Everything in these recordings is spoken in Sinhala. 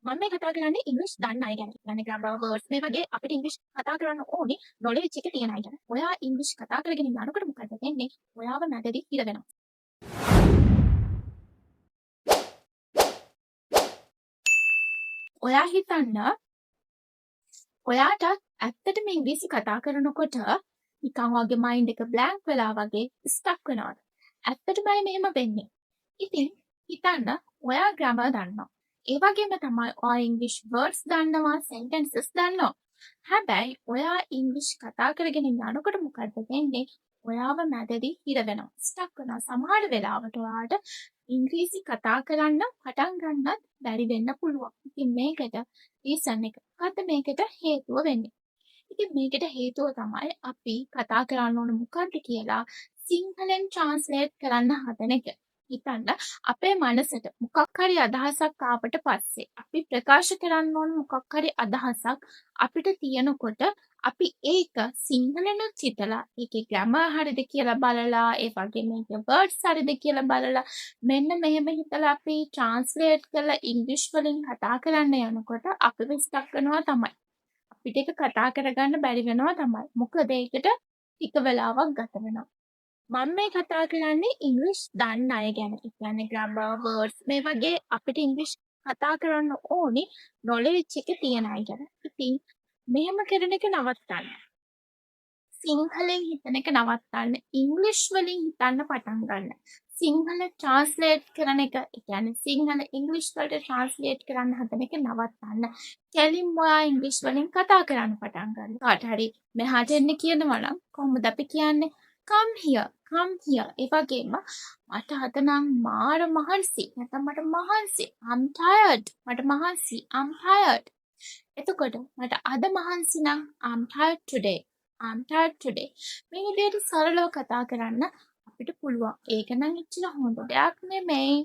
මම මේ කතා කරන්නේ ඉංග්‍රීසි දන්න අය ගැන. يعني ග්‍රැමර් වර්ඩ්ස් මේ වගේ අපිට ඉංග්‍රීසි කතා කරන්න ඕනේ නොලෙජ් එක තියෙන අය ගැන. ඔයා ඉංග්‍රීසි කතා කරගෙන යනකොට මොකද වෙන්නේ? ඔයාව මැදදී හිර වෙනවා. ඔයා හිතන්න ඔයාට ඇත්තටම ඉංග්‍රීසි කතා කරනකොට නිකන් වගේ මයින්ඩ් එක බ්ලැන්ක් වෙලා වගේ ස්ටක් වෙනවා. ඇත්තටමයි මෙහෙම වෙන්නේ. ඉතින් හිතන්න ඔයා ග්‍රැමර් දන්නවා. ඒ වගේම තමයි ඔයා ඉංග්‍රීසි වර්ඩ්ස් දන්නවා, සෙන්ටෙන්සස් දන්නවා. හැබැයි ඔයා ඉංග්‍රීසි කතා කරගෙන යනකොට මොකද වෙන්නේ? ඔයාව මැදදී හිර වෙනවා. ස්ටක් වෙනවා. සමහර වෙලාවට ඔයාට ඉංග්‍රීසි කතා කරන්න පටන් ගන්නත් බැරි වෙන්න පුළුවන්. ඉතින් මේකට රීසන් එක. මොකද්ද මේකට හේතුව වෙන්නේ? ඉතින් මේකට හේතුව තමයි අපි කතා කරන්න ඕන මොකද්ද කියලා සිංහලෙන් ට්‍රාන්ස්ලේට් කරන්න හදන එක. හිතන්න අපේ මනසට මොකක් හරි අදහසක් ආවට පස්සේ අපි ප්‍රකාශ කරන්න ඕන මොකක් හරි අදහසක් අපිට තියෙනකොට අපි ඒක සිංහලෙනුත් හිතලා ඒකේ ග්‍රැමර් හරිද කියලා බලලා ඒ වගේම ඒකේ වර්ඩ්ස් හරිද කියලා බලලා මෙන්න මෙහෙම හිතලා අපි ට්‍රාන්ස්ලේට් කරලා ඉංග්‍රීසි වලින් කතා කරන්න යනකොට අපි විස්තක් කරනවා තමයි. අපිට ඒක කතා කරගන්න බැරි වෙනවා තමයි. මොකද ඒකට ටික වෙලාවක් ගත වෙනවා. මම මේ කතා කරන්නේ ඉංග්‍රීසි දන්න අය ගැන. ඒ කියන්නේ ග්‍රැමර් වර්ඩ්ස් මේ වගේ අපිට ඉංග්‍රීසි කතා කරන්න ඕනේ නොලෙජ් එක තියෙන අය ගැන. ඉතින් මෙහෙම කරන එක නවත්තන්න. සිංහලෙන් හිතන එක නවත්තන්න. ඉංග්‍රීසි වලින් හිතන්න පටන් ගන්න. සිංහල ට්‍රාන්ස්ලේට් කරන එක, ඒ කියන්නේ සිංහල ඉංග්‍රීසි වලට ට්‍රාන්ස්ලේට් කරන්න හදන එක නවත්තන්න. කෙලින්ම ඔයා ඉංග්‍රීසි වලින් කතා කරන්න පටන් ගන්න. කාට හරි මෙහාට එන්න කියනවා නම් කොහොමද අපි කියන්නේ? come here, come here. ඒ වගේම මට අද නම් මාර මහන්සි. නැත්නම් මට මහන්සි. I'm tired. මට මහන්සි. I'm tired. එතකොට මට අද මහන්සි නම් I'm tired today. I'm tired today. මේ විදිහට සරලව කතා කරන්න අපිට පුළුවන්. ඒක නම් එච්චර හොඳ දෙයක් නෙමෙයි.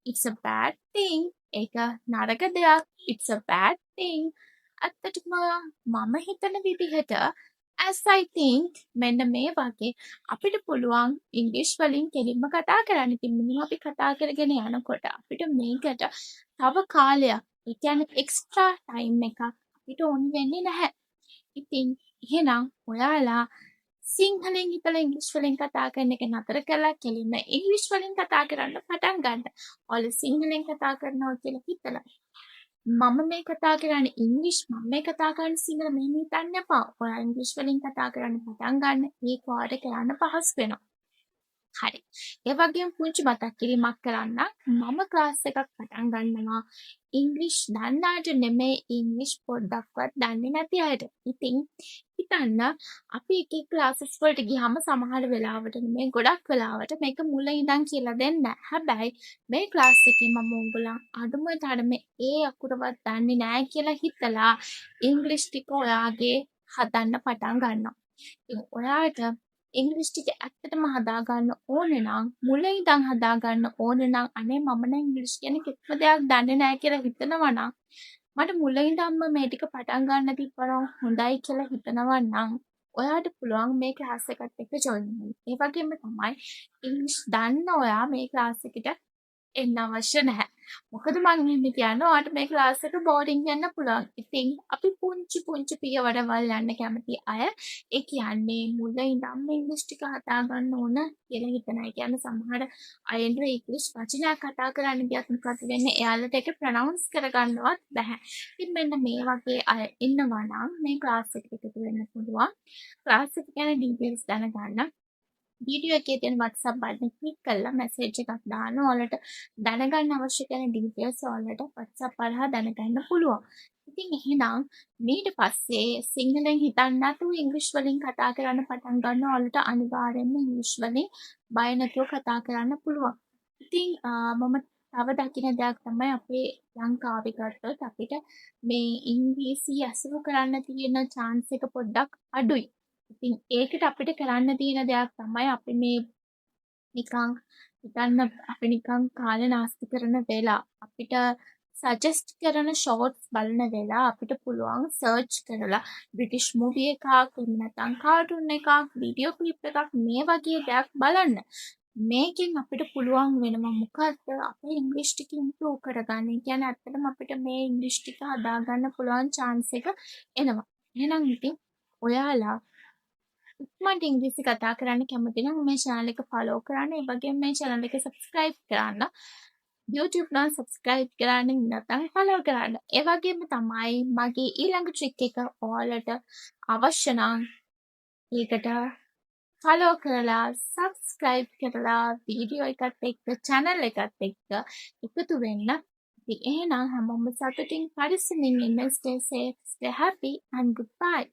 It's a bad thing. ඒක නරක දෙයක්. It's a bad thing. ඇත්තටම මම හිතන විදිහට as I think මෙන්න මේ වගේ අපිට පුළුවන් ඉංග්‍රීසි වලින් කෙලින්ම කතා කරන්න. ඉතින් මෙහෙම අපි කතා කරගෙන යනකොට අපිට මේකට තව කාලයක්, ඒ කියන්නේ එක්ස්ට්‍රා ටයිම් එකක් අපිට ඕන වෙන්නේ නැහැ. ඉතින් එහෙනම් ඔයාලා සිංහලෙන් හිතලා ඉංග්‍රීසි වලින් කතා කරන එක නතර කරලා කෙලින්ම ඉංග්‍රීසි වලින් කතා කරන්න පටන් ගන්න. ඔයාලා සිංහලෙන් කතා කරනවා කියලා හිතලා මම මේ කතා කරන්නේ ඉංග්‍රීසි, මම මේ කතා කරන්නේ සිංහල මෙහෙම හිතන්න එපා. ඔයා ඉංග්‍රීසි වලින් කතා කරන්න පටන් ගන්න. ඒක ඔයාලට කරන්න පහසු වෙනවා. හරි. ඒ වගේම පුංචි මතක් කිරීමක් කරන්න. මම ක්ලාස් එකක් පටන් ගන්නවා ඉංග්‍රීසි දන්න අයට නෙමෙයි, ඉංග්‍රීසි පොඩ්ඩක්වත් දන්නේ නැති අයට. ඉතින් හිතන්න අපි එක එක ක්ලාසස් වලට ගියාම සමහර වෙලාවට නෙමෙයි ගොඩක් වෙලාවට මේක මුල ඉඳන් කියලා දෙන්නේ නැහැ. හැබැයි මේ ක්ලාස් එකේ මම උඹලා අඩුම තරමේ ඒ අකුරවත් දන්නේ නැහැ කියලා හිතලා ඉංග්‍රීසි ටික ඔයාගේ හදන්න පටන් ගන්නවා. ඉතින් ඔයාට ඉංග්‍රීසි ටික ඇත්තටම හදාගන්න ඕනේ නම් මුල ඉඳන් හදාගන්න ඕනේ නම් අනේ මම නම් ඉංග්‍රීසි කියන කිසිම දෙයක් දන්නේ නැහැ කියලා හිතනවා නම් මට මුල ඉඳන්ම මේ ටික පටන් ගන්න තිබ්බනම් හොඳයි කියලා හිතනවා නම් ඔයාට පුළුවන් මේ ක්ලාස් එකත් එක්ක ජොයින් වෙන්න. ඒ වගේම තමයි ඉංග්‍රීසි දන්න ඔයා මේ ක්ලාස් එකට එන්න අවශ්‍ය නැහැ. මොකද මං එහෙම කියන්නේ ඔයාට මේ ක්ලාස් එක බෝරින් වෙන්න පුළුවන්. ඉතින් අපි පුංචි පුංචි පියවරවල් යන්න කැමති අය ඒ කියන්නේ මුල ඉඳන්ම ඉංග්‍රීසි ටික හදා ගන්න ඕන කියලා හිතන අය. කියන්නේ සමහර අයෙන්ට ඉංග්‍රීසි වචනයක් කතා කරන්න ගියත් මොකද වෙන්නේ? එයාලට ඒක ප්‍රොනවුන්ස් කරගන්නවත් බැහැ. ඉතින් මෙන්න මේ වගේ අය ඉන්නවා නම් මේ ක්ලාස් එකට එකතු වෙන්න පුළුවන්. ක්ලාස් එක ගැන ඩීටේල්ස් දැනගන්න වීඩියෝ එකේ තියෙන WhatsApp බටන් ක්ලික් කරලා මැසේජ් එකක් දාන්න. ඔයාලට දැනගන්න අවශ්‍ය කරන ඩීටේල්ස් ඔයාලට WhatsApp හරහා දැනගන්න පුළුවන්. ඉතින් එහෙනම් ඊට පස්සේ සිංහලෙන් හිතන්න නැතුව ඉංග්‍රීසි වලින් කතා කරන්න පටන් ගන්න. ඔයාලට අනිවාර්යෙන්ම ඉංග්‍රීසි වලින් බය නැතුව කතා කරන්න පුළුවන්. ඉතින් මම තව දකින දෙයක් තමයි අපේ ලංකාවේ ගත්තොත් අපිට මේ ඉංග්‍රීසි ඇසුරු කරන්න තියෙන chance එක පොඩ්ඩක් අඩුයි. ඉතින් ඒකට අපිට කරන්න තියෙන දෙයක් තමයි අපි මේ නිකන් හිතන්න අපි නිකන් කාලේ නාස්ති කරන වෙලා අපිට සජෙස්ට් කරන ෂෝට්ස් බලන වෙලා අපිට පුළුවන් සර්ච් කරලා බ්‍රිටිෂ් මූවි එකක් එහෙම නැත්නම් කාටුන් එකක් වීඩියෝ ක්ලිප් එකක් මේ වගේ දෙයක් බලන්න. මේකෙන් අපිට පුළුවන් වෙනවා මොකද්ද අපේ ඉංග්‍රීසි ටික ඉම්ප්‍රූව් කරගන්න. ඒ කියන්නේ ඇත්තටම අපිට මේ ඉංග්‍රීසි ටික හදාගන්න පුළුවන් chance එක එනවා. එහෙනම් ඉතින් ඔයාලා ඉක්මනට ඉංග්‍රීසි කතා කරන්න කැමති නම් මේ channel එක follow කරන්න. ඒ වගේම මේ channel එක subscribe කරන්න. YouTube නම් subscribe කරන්න නැත්නම් follow කරන්න. ඒ වගේම තමයි මගේ ඊළඟ trick එක ඔයාලට අවශ්‍ය නම් ඒකට follow කරලා subscribe කරලා වීඩියෝ එකත් එක්ක channel එකත් එක්ක එකතු වෙන්න. ඉතින් එහෙනම් හැමෝම සතුටින් පරිස්සමින් ඉන්න. Stay safe, stay happy and goodbye.